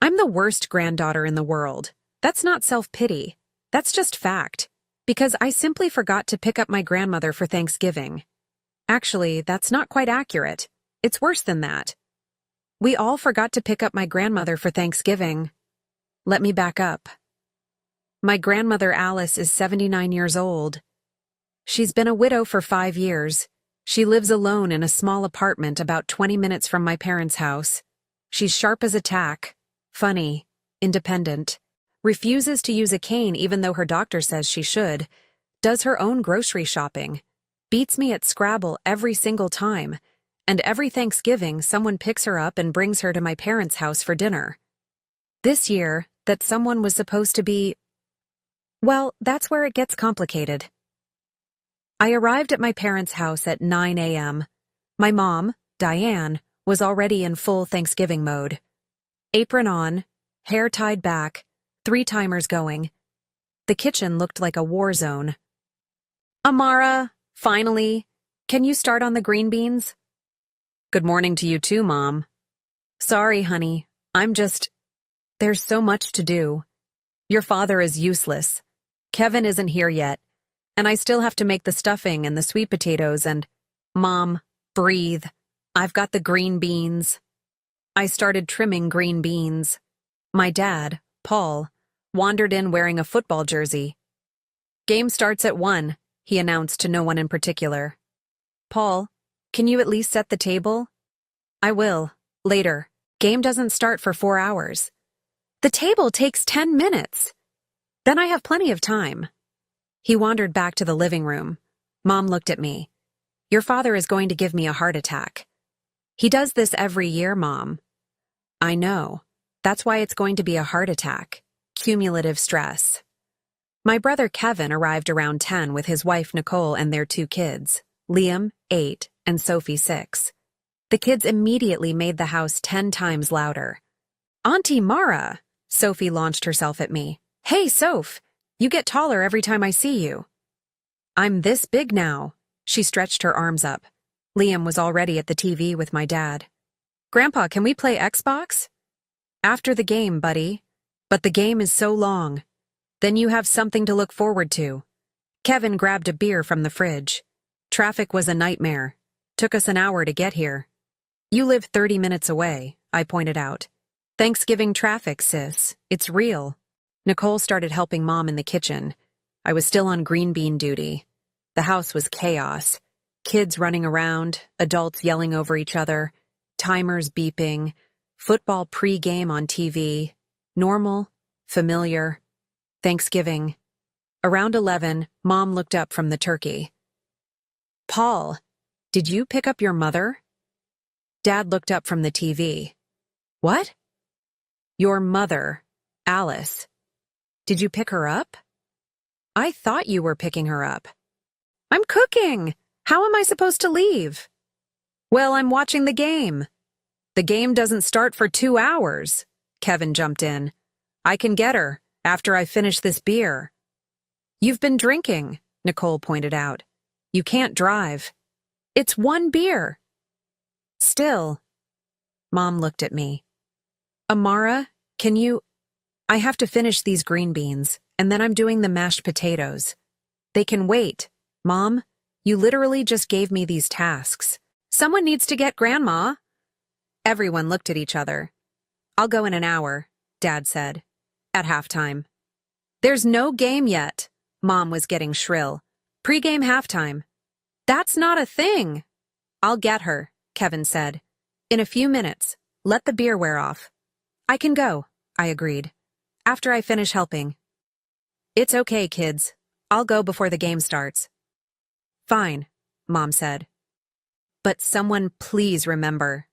I'm the worst granddaughter in the world. That's not self-pity. That's just fact. Because I simply forgot to pick up my grandmother for Thanksgiving. Actually, that's not quite accurate. It's worse than that. We all forgot to pick up my grandmother for Thanksgiving. Let me back up. My grandmother Alice is 79 years old. She's been a widow for 5 years. She lives alone in a small apartment about 20 minutes from my parents' house. She's sharp as a tack, funny, independent, refuses to use a cane even though her doctor says she should, does her own grocery shopping, beats me at Scrabble every single time, and every Thanksgiving someone picks her up and brings her to my parents' house for dinner. This year, that someone was supposed to be... Well, that's where it gets complicated. I arrived at my parents' house at 9 a.m. My mom, Diane, was already in full Thanksgiving mode. Apron on, hair tied back, 3 timers going. The kitchen looked like a war zone. Amara, finally, can you start on the green beans? Good morning to you too, Mom. Sorry, honey, there's so much to do. Your father is useless. Kevin isn't here yet, and I still have to make the stuffing and the sweet potatoes and... Mom, breathe. I've got the green beans. I started trimming green beans. My dad, Paul, wandered in wearing a football jersey. Game starts at 1, he announced to no one in particular. Paul, can you at least set the table? I will, later. Game doesn't start for 4 hours. The table takes 10 minutes. Then I have plenty of time. He wandered back to the living room. Mom looked at me. Your father is going to give me a heart attack. He does this every year, Mom. I know. That's why it's going to be a heart attack. Cumulative stress. My brother Kevin arrived around 10 with his wife Nicole and their 2 kids, Liam, 8, and Sophie, 6. The kids immediately made the house 10 times louder. Auntie Mara, Sophie launched herself at me. Hey, Soph, you get taller every time I see you. I'm this big now. She stretched her arms up. Liam was already at the TV with my dad. Grandpa, can we play Xbox? After the game, buddy. But the game is so long. Then you have something to look forward to. Kevin grabbed a beer from the fridge. Traffic was a nightmare. Took us an hour to get here. You live 30 minutes away, I pointed out. Thanksgiving traffic, sis. It's real. Nicole started helping Mom in the kitchen. I was still on green bean duty. The house was chaos. Kids running around, adults yelling over each other, timers beeping, football pre-game on TV. Normal, familiar. Thanksgiving. Around 11, Mom looked up from the turkey. Paul, did you pick up your mother? Dad looked up from the TV. What? Your mother, Alice. Did you pick her up? I thought you were picking her up. I'm cooking. How am I supposed to leave? Well, I'm watching the game. The game doesn't start for 2 hours. Kevin jumped in. I can get her after I finish this beer. You've been drinking, Nicole pointed out. You can't drive. It's 1 beer. Still. Mom looked at me. Amara, can you... I have to finish these green beans, and then I'm doing the mashed potatoes. They can wait. Mom, you literally just gave me these tasks. Someone needs to get Grandma. Everyone looked at each other. I'll go in an hour, Dad said. At halftime. There's no game yet. Mom was getting shrill. Pre-game halftime. That's not a thing. I'll get her, Kevin said. In a few minutes. Let the beer wear off. I can go, I agreed. After I finish helping. It's okay, kids. I'll go before the game starts. Fine, Mom said. But someone please remember.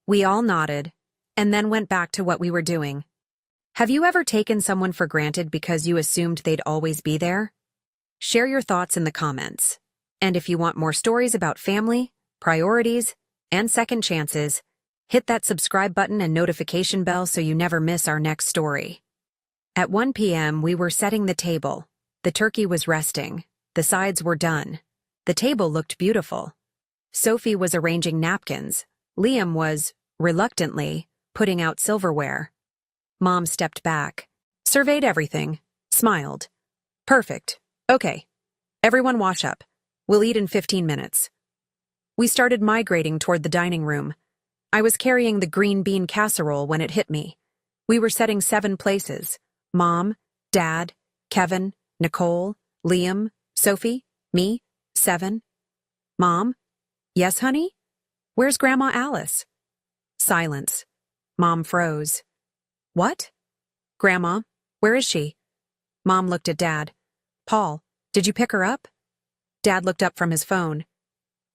We all nodded, and then went back to what we were doing. Have you ever taken someone for granted because you assumed they'd always be there? Share your thoughts in the comments. And if you want more stories about family, priorities, and second chances, hit that subscribe button and notification bell so you never miss our next story. At 1 p.m., we were setting the table. The turkey was resting. The sides were done. The table looked beautiful. Sophie was arranging napkins. Liam was, reluctantly, putting out silverware. Mom stepped back, surveyed everything, smiled. Perfect. Okay. Everyone wash up. We'll eat in 15 minutes. We started migrating toward the dining room. I was carrying the green bean casserole when it hit me. We were setting 7 places. Mom, Dad, Kevin, Nicole, Liam, Sophie, me, 7. Mom? Yes, honey? Where's Grandma Alice? Silence. Mom froze. What? Grandma, where is she? Mom looked at Dad. Paul, did you pick her up? Dad looked up from his phone.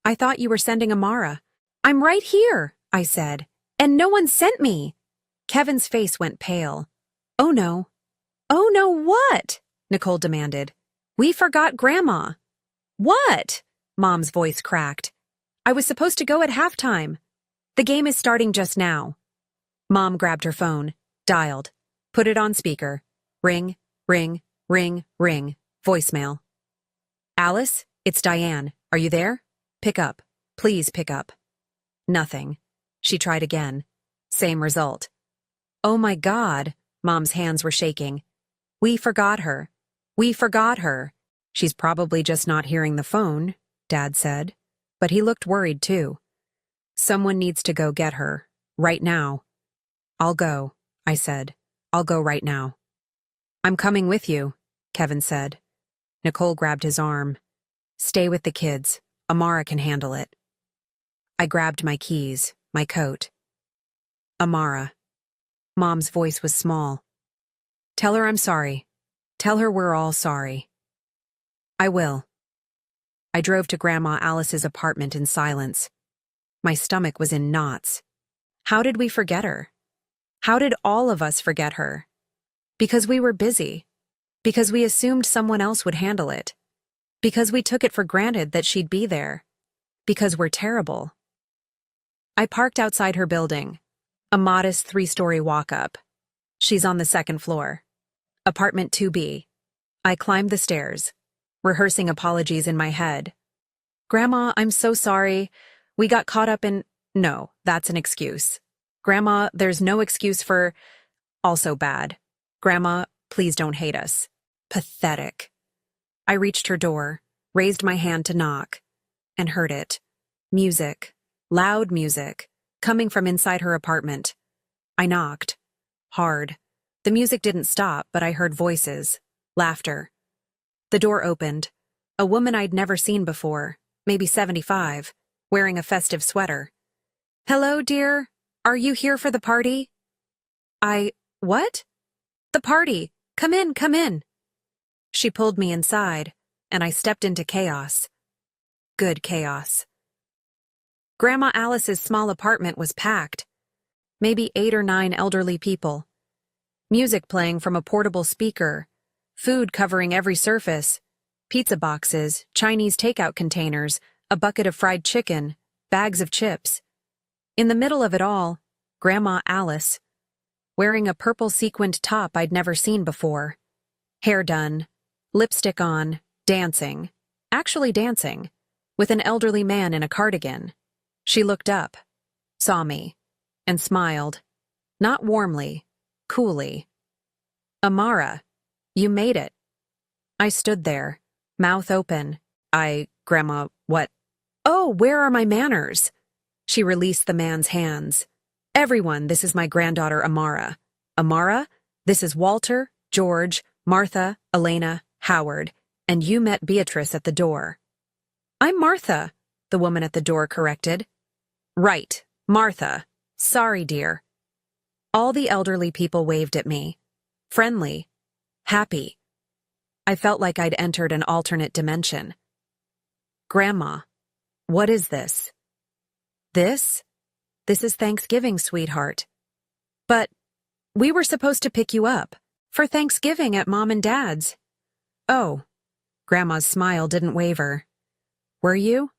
I thought you were sending Amara. I'm right here, I said. And no one sent me. Kevin's face went pale. Oh no. Oh no, what? Nicole demanded. We forgot Grandma. What? Mom's voice cracked. I was supposed to go at halftime. The game is starting just now. Mom grabbed her phone, dialed, put it on speaker. Ring, ring, ring, ring. Voicemail. Alice, it's Diane. Are you there? Pick up. Please pick up. Nothing. She tried again. Same result. Oh my God. Mom's hands were shaking. We forgot her. We forgot her. She's probably just not hearing the phone, Dad said. But he looked worried too. Someone needs to go get her. Right now. I'll go, I said. I'll go right now. I'm coming with you, Kevin said. Nicole grabbed his arm. Stay with the kids. Amara can handle it. I grabbed my keys, my coat. Amara. Mom's voice was small. Tell her I'm sorry. Tell her we're all sorry. I will. I drove to Grandma Alice's apartment in silence. My stomach was in knots. How did we forget her? How did all of us forget her? Because we were busy. Because we assumed someone else would handle it. Because we took it for granted that she'd be there. Because we're terrible. I parked outside her building. A modest 3-story walk-up. She's on the 2nd floor. Apartment 2B. I climbed the stairs, rehearsing apologies in my head. Grandma, I'm so sorry. We got caught up in... No, that's an excuse. Grandma, there's no excuse for... Also bad. Grandma, please don't hate us. Pathetic. I reached her door, raised my hand to knock, and heard it. Music. Loud music. Coming from inside her apartment. I knocked. Hard. The music didn't stop, but I heard voices. Laughter. The door opened. A woman I'd never seen before, maybe 75, wearing a festive sweater. Hello, dear. Are you here for the party? What? The party. Come in, come in. She pulled me inside, and I stepped into chaos. Good chaos. Grandma Alice's small apartment was packed. Maybe 8 or 9 elderly people. Music playing from a portable speaker. Food covering every surface. Pizza boxes, Chinese takeout containers, a bucket of fried chicken, bags of chips. In the middle of it all, Grandma Alice, wearing a purple sequined top I'd never seen before. Hair done, lipstick on, dancing. Actually dancing, with an elderly man in a cardigan. She looked up, saw me, and smiled. Not warmly, coolly. Amara, you made it. I stood there, mouth open. Grandma, what? Oh, where are my manners? She released the man's hands. Everyone, this is my granddaughter Amara. Amara, this is Walter, George, Martha, Elena, Howard, and you met Beatrice at the door. I'm Martha, the woman at the door corrected. Right, Martha. Sorry, dear. All the elderly people waved at me. Friendly. Happy. I felt like I'd entered an alternate dimension. Grandma, what is this? This? This is Thanksgiving, sweetheart. But we were supposed to pick you up for Thanksgiving at Mom and Dad's. Oh, Grandma's smile didn't waver. Were you?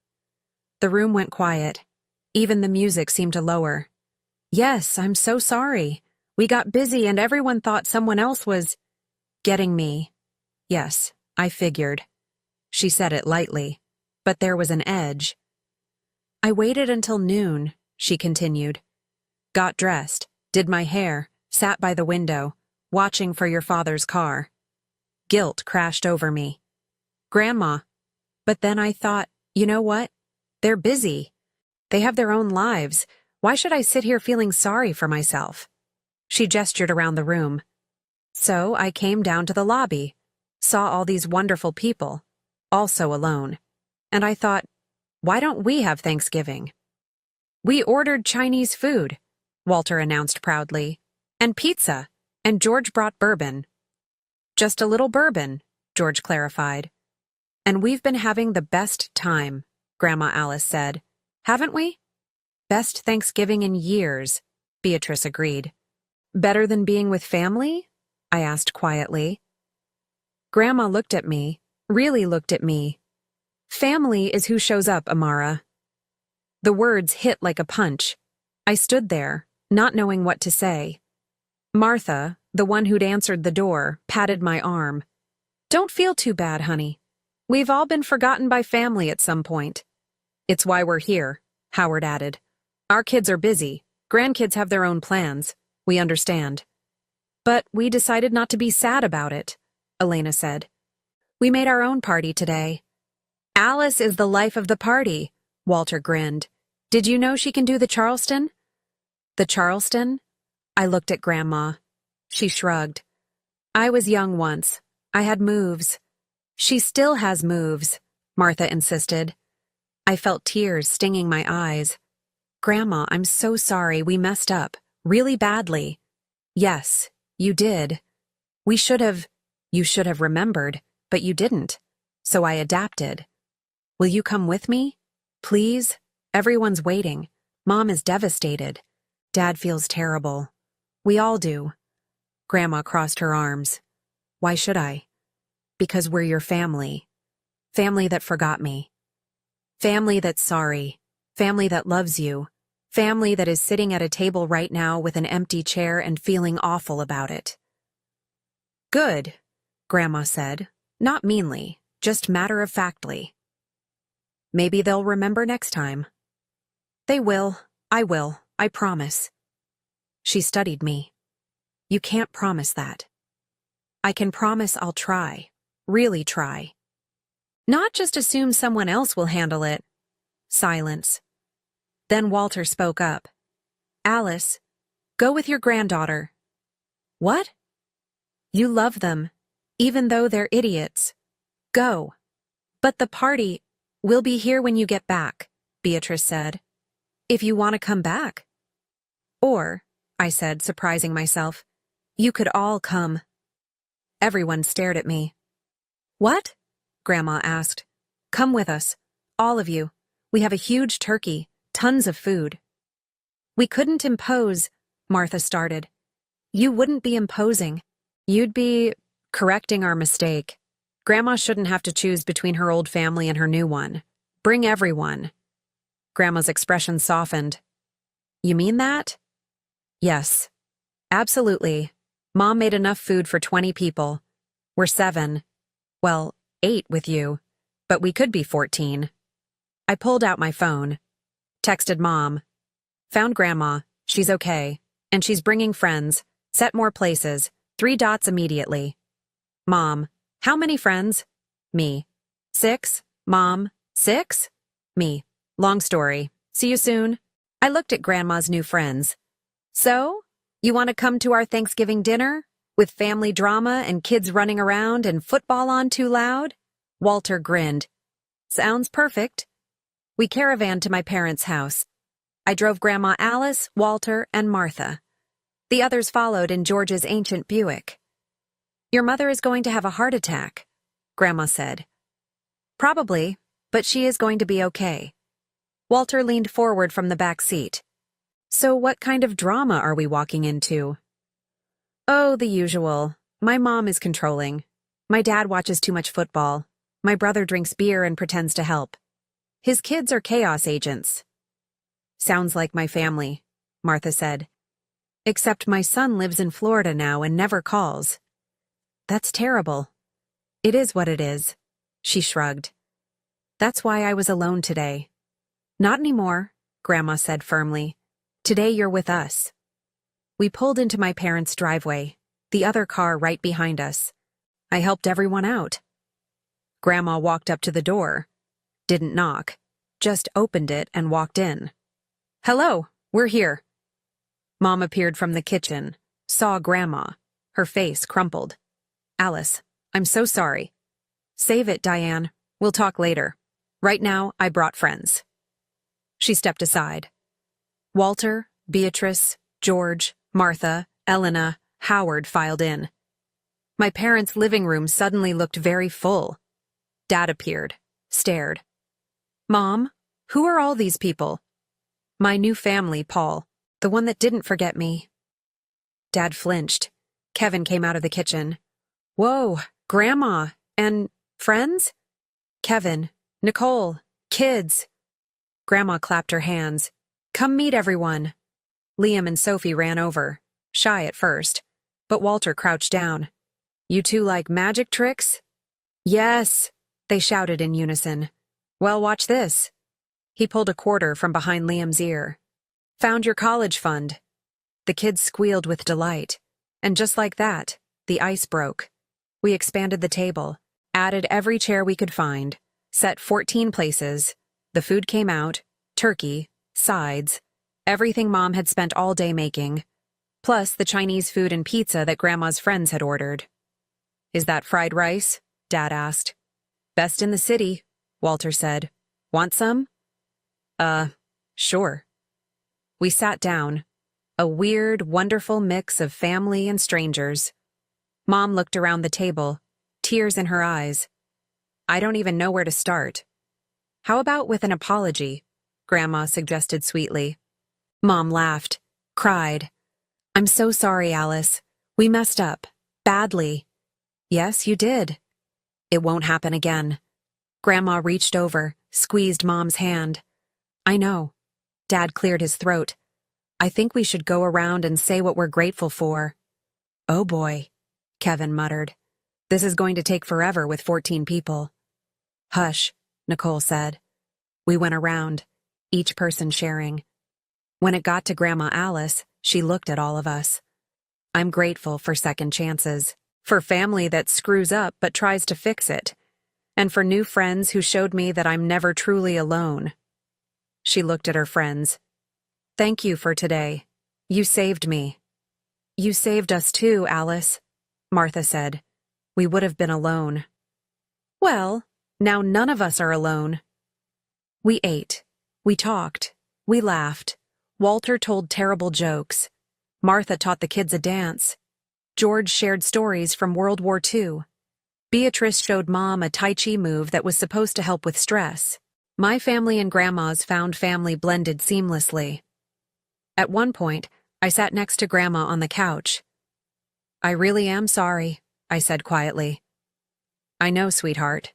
The room went quiet. Even the music seemed to lower. Yes, I'm so sorry. We got busy and everyone thought someone else was getting me. Yes, I figured. She said it lightly, but there was an edge. I waited until noon, she continued. Got dressed, Did my hair, sat by the window, watching for your father's car. Guilt crashed over me. Grandma. But then I thought, you know what? They're busy. They have their own lives. Why should I sit here feeling sorry for myself? She gestured around the room. So I came down to the lobby, saw all these wonderful people, also alone. And I thought, why don't we have Thanksgiving? We ordered Chinese food, Walter announced proudly, and pizza, and George brought bourbon. Just a little bourbon, George clarified. And we've been having the best time, Grandma Alice said. Haven't we? Best Thanksgiving in years, Beatrice agreed. Better than being with family? I asked quietly. Grandma looked at me, really looked at me. Family is who shows up, Amara. The words hit like a punch. I stood there, not knowing what to say. Martha, the one who'd answered the door, patted my arm. Don't feel too bad, honey. We've all been forgotten by family at some point. It's why we're here, Howard added. Our kids are busy. Grandkids have their own plans. We understand. But we decided not to be sad about it, Elena said. We made our own party today. Alice is the life of the party, Walter grinned. Did you know she can do the Charleston? The Charleston? I looked at Grandma. She shrugged. I was young once. I had moves. She still has moves, Martha insisted. I felt tears stinging my eyes. Grandma, I'm so sorry we messed up, really badly. Yes, you did. You should have remembered, but you didn't. So I adapted. Will you come with me? Please? Everyone's waiting. Mom is devastated. Dad feels terrible. We all do. Grandma crossed her arms. Why should I? Because we're your family. Family that forgot me. Family that's sorry. Family that loves you. Family that is sitting at a table right now with an empty chair and feeling awful about it. Good, Grandma said, not meanly, just matter-of-factly. Maybe they'll remember next time. They will. I will. I promise. She studied me. You can't promise that. I can promise I'll try. Really try. Not just assume someone else will handle it. Silence. Then Walter spoke up. Alice, go with your granddaughter. What? You love them, even though they're idiots. Go. But the party, we'll be here when you get back, Beatrice said. If you want to come back. Or, I said, surprising myself, you could all come. Everyone stared at me. What? Grandma asked. Come with us, all of you. We have a huge turkey, tons of food. We couldn't impose, Martha started. You wouldn't be imposing. You'd be correcting our mistake. Grandma shouldn't have to choose between her old family and her new one. Bring everyone. Grandma's expression softened. You mean that? Yes. Absolutely. Mom made enough food for 20 people. We're 7. Well, 8 with you. But we could be 14. I pulled out my phone. Texted Mom. Found Grandma. She's okay. And she's bringing friends. Set more places. 3 dots immediately. Mom. How many friends? Me. 6. Mom. 6? Me. Long story. See you soon. I looked at Grandma's new friends. So, you want to come to our Thanksgiving dinner? With family drama and kids running around and football on too loud? Walter grinned. Sounds perfect. We caravanned to my parents' house. I drove Grandma Alice, Walter, and Martha. The others followed in George's ancient Buick. Your mother is going to have a heart attack, Grandma said. Probably, but she is going to be okay. Walter leaned forward from the back seat. So what kind of drama are we walking into? Oh, the usual. My mom is controlling. My dad watches too much football. My brother drinks beer and pretends to help. His kids are chaos agents. Sounds like my family, Martha said. Except my son lives in Florida now and never calls. That's terrible. It is what it is, she shrugged. That's why I was alone today. Not anymore, Grandma said firmly. Today you're with us. We pulled into my parents' driveway, the other car right behind us. I helped everyone out. Grandma walked up to the door, didn't knock, just opened it and walked in. "Hello, we're here." Mom appeared from the kitchen, saw Grandma, her face crumpled. "Alice, I'm so sorry." "Save it, Diane. We'll talk later. Right now, I brought friends." She stepped aside. Walter, Beatrice, George, Martha, Elena, Howard filed in. My parents' living room suddenly looked very full. Dad appeared, stared. "Mom, who are all these people?" "My new family, Paul, the one that didn't forget me." Dad flinched. Kevin came out of the kitchen. "Whoa, Grandma, and friends?" "Kevin, Nicole, kids." Grandma clapped her hands. "Come meet everyone." Liam and Sophie ran over, shy at first, but Walter crouched down. "You two like magic tricks?" "Yes," they shouted in unison. "Well, watch this." He pulled a quarter from behind Liam's ear. "Found your college fund." The kids squealed with delight. And just like that, the ice broke. We expanded the table, added every chair we could find, set 14 places. The food came out, turkey, sides, everything Mom had spent all day making, plus the Chinese food and pizza that Grandma's friends had ordered. "Is that fried rice?" Dad asked. "Best in the city," Walter said. "Want some?" Sure." We sat down, a weird, wonderful mix of family and strangers. Mom looked around the table, tears in her eyes. "I don't even know where to start." "How about with an apology?" Grandma suggested sweetly. Mom laughed, cried. "I'm so sorry, Alice. We messed up. Badly." "Yes, you did." "It won't happen again." Grandma reached over, squeezed Mom's hand. "I know." Dad cleared his throat. "I think we should go around and say what we're grateful for." "Oh boy," Kevin muttered. "This is going to take forever with 14 people." "Hush," Nicole said. We went around, each person sharing. When it got to Grandma Alice, she looked at all of us. "I'm grateful for second chances, for family that screws up but tries to fix it, and for new friends who showed me that I'm never truly alone." She looked at her friends. "Thank you for today. You saved me." "You saved us too, Alice," Martha said. "We would have been alone." "Well, now none of us are alone." We ate. We talked. We laughed. Walter told terrible jokes. Martha taught the kids a dance. George shared stories from World War II. Beatrice showed Mom a Tai Chi move that was supposed to help with stress. My family and Grandma's found family blended seamlessly. At one point, I sat next to Grandma on the couch. "I really am sorry," I said quietly. "I know, sweetheart."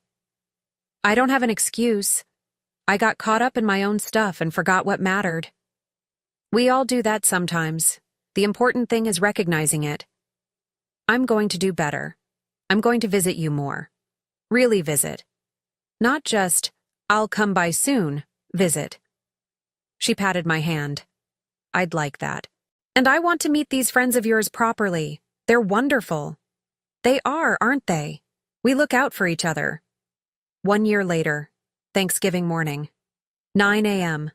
"I don't have an excuse. I got caught up in my own stuff and forgot what mattered." "We all do that sometimes. The important thing is recognizing it." "I'm going to do better. I'm going to visit you more. Really visit. Not just, I'll come by soon, visit." She patted my hand. "I'd like that. And I want to meet these friends of yours properly. They're wonderful." "They are, aren't they? We look out for each other." 1 year later, Thanksgiving morning, 9 a.m.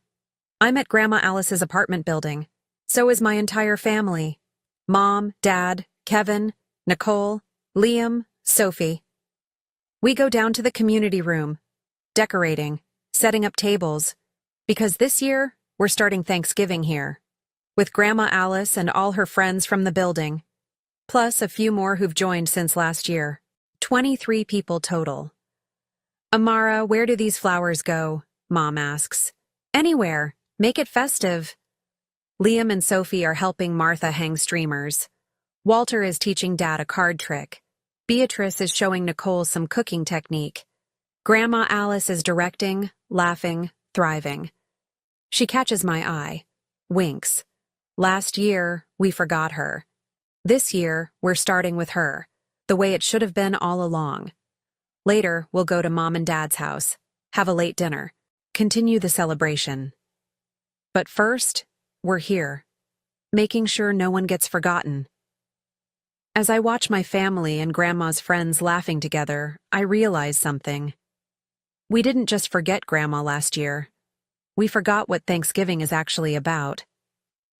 I'm at Grandma Alice's apartment building. So is my entire family. Mom, Dad, Kevin, Nicole, Liam, Sophie. We go down to the community room, decorating, setting up tables, because this year, we're starting Thanksgiving here, with Grandma Alice and all her friends from the building, plus a few more who've joined since last year. 23 people total. "Amara, where do these flowers go?" Mom asks. "Anywhere. Make it festive." Liam and Sophie are helping Martha hang streamers. Walter is teaching Dad a card trick. Beatrice is showing Nicole some cooking technique. Grandma Alice is directing, laughing, thriving. She catches my eye, winks. Last year, we forgot her. This year, we're starting with her, the way it should have been all along. Later, we'll go to Mom and Dad's house, have a late dinner, continue the celebration. But first, we're here. making sure no one gets forgotten. As I watch my family and Grandma's friends laughing together, I realize something. We didn't just forget Grandma last year. We forgot what Thanksgiving is actually about.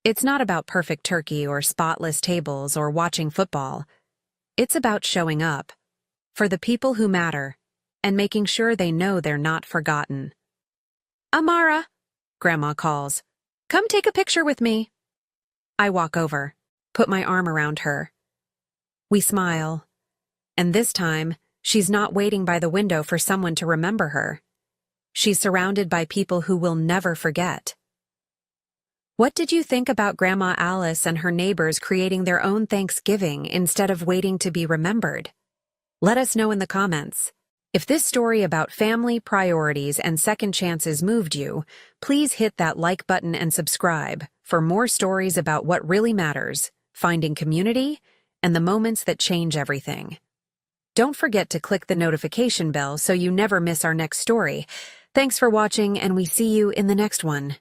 It's not about perfect turkey or spotless tables or watching football. It's about showing up for the people who matter and making sure they know they're not forgotten. Amara, Grandma calls. Come take a picture with me. I walk over, put my arm around her. We smile, and this time, she's not waiting by the window for someone to remember her. She's surrounded by people who will never forget. What did you think about Grandma Alice and her neighbors creating their own Thanksgiving instead of waiting to be remembered? Let us know in the comments. If this story about family, priorities, and second chances moved you, please hit that like button and subscribe for more stories about what really matters, finding community, and the moments that change everything. Don't forget to click the notification bell so you never miss our next story. Thanks for watching, and we see you in the next one.